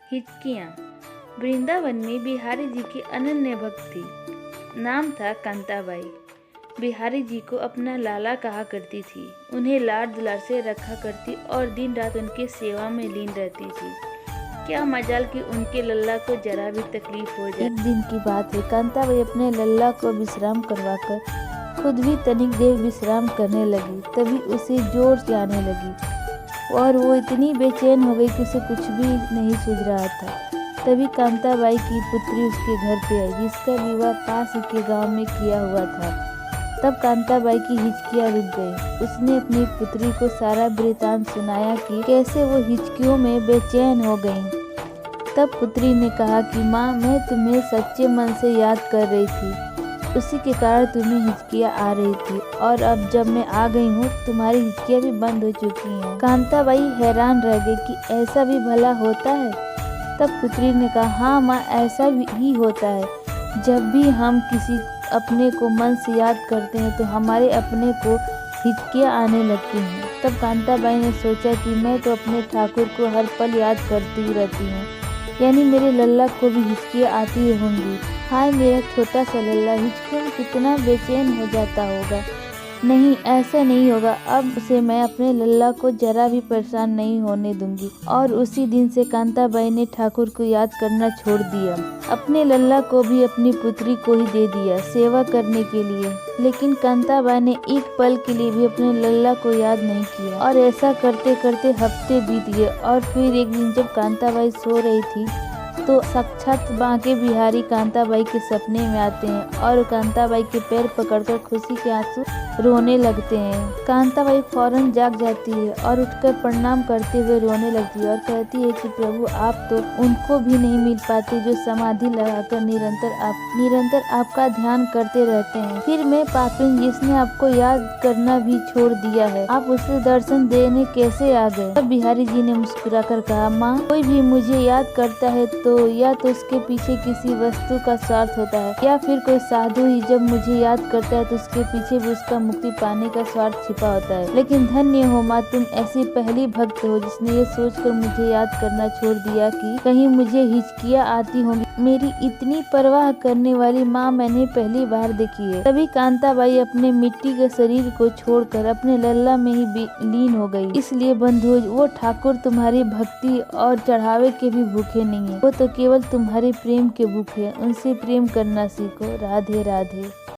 हिचकियाँ। वृंदावन में बिहारी जी की अनन्य भक्त थी। नाम था कांताबाई। बिहारी जी को अपना लाला कहा करती थी। उन्हें लाड दुलार से रखा करती और दिन रात उनकी सेवा में लीन रहती थी। क्या मजाल कि उनके लल्ला को जरा भी तकलीफ हो जाए। एक दिन की बात है, कांताबाई अपने लल्ला को विश्राम करवाकर खुद भी तनिक देर विश्राम करने लगी। तभी उसे जोर से आने लगी और वो इतनी बेचैन हो गई कि उसे कुछ भी नहीं सूझ रहा था। तभी कांताबाई की पुत्री उसके घर पे आई, जिसका विवाह पास ही के गांव में किया हुआ था। तब कांताबाई की हिचकियाँ रुक गई। उसने अपनी पुत्री को सारा वृतांत सुनाया कि कैसे वो हिचकियों में बेचैन हो गई। तब पुत्री ने कहा कि माँ, मैं तुम्हें सच्चे मन से याद कर रही थी, उसी के कारण तुम्हें हिचकियाँ आ रही थी, और अब जब मैं आ गई हूँ तुम्हारी हिचकियाँ भी बंद हो चुकी हैं। कांताबाई हैरान रह गई कि ऐसा भी भला होता है। तब पुत्री ने कहा, हाँ माँ, ऐसा ही होता है। जब भी हम किसी अपने को मन से याद करते हैं तो हमारे अपने को हिचकियाँ आने लगती हैं। तब कांताबाई ने सोचा कि मैं तो अपने ठाकुर को हर पल याद करती ही रहती हूँ, यानी मेरे लल्ला को भी हिचकियाँ आती होंगी। हाय मेरा छोटा सा लल्ला हिचकियों में कितना बेचैन हो जाता होगा। नहीं, ऐसा नहीं होगा। अब से मैं अपने लल्ला को जरा भी परेशान नहीं होने दूंगी। और उसी दिन से कांताबाई ने ठाकुर को याद करना छोड़ दिया। अपने लल्ला को भी अपनी पुत्री को ही दे दिया सेवा करने के लिए। लेकिन कांताबाई ने एक पल के लिए भी अपने लल्ला को याद नहीं किया। और ऐसा करते करते हफ्ते बीत गए। और फिर एक दिन जब कांताबाई सो रही थी तो साक्षात बांके बिहारी कांताबाई के सपने में आते हैं और कांताबाई के पैर पकड़कर खुशी के आंसू रोने लगते हैं। कांताबाई फौरन जाग जाती है और उठकर प्रणाम करते हुए रोने लगती है और कहती है कि प्रभु, आप तो उनको भी नहीं मिल पाते जो समाधि लगाकर निरंतर आपका ध्यान करते रहते हैं। फिर मैं पापिन जिसने आपको याद करना भी छोड़ दिया है, आप उसे दर्शन देने कैसे आ गए। तब बिहारी जी ने मुस्कुराकर कहा, माँ, कोई भी मुझे याद करता है तो या तो उसके पीछे किसी वस्तु का स्वार्थ होता है, या फिर कोई साधु ही जब मुझे याद करता है तो उसके पीछे भी उसका मुक्ति पाने का स्वार्थ छिपा होता है। लेकिन धन्य हो माँ, तुम ऐसी पहली भक्त हो जिसने ये सोचकर मुझे याद करना छोड़ दिया कि कहीं मुझे हिचकियाँ आती होंगी। मेरी इतनी परवाह करने वाली माँ मैंने पहली बार देखी है। तभी कांताबाई अपने मिट्टी के शरीर को छोड़कर अपने लल्ला में ही लीन हो गई। इसलिए बंधुओं, वो ठाकुर तुम्हारी भक्ति और चढ़ावे के भी भूखे नहीं है, वो तो केवल तुम्हारे प्रेम के भूखे हैं। उनसे प्रेम करना सीखो। राधे राधे।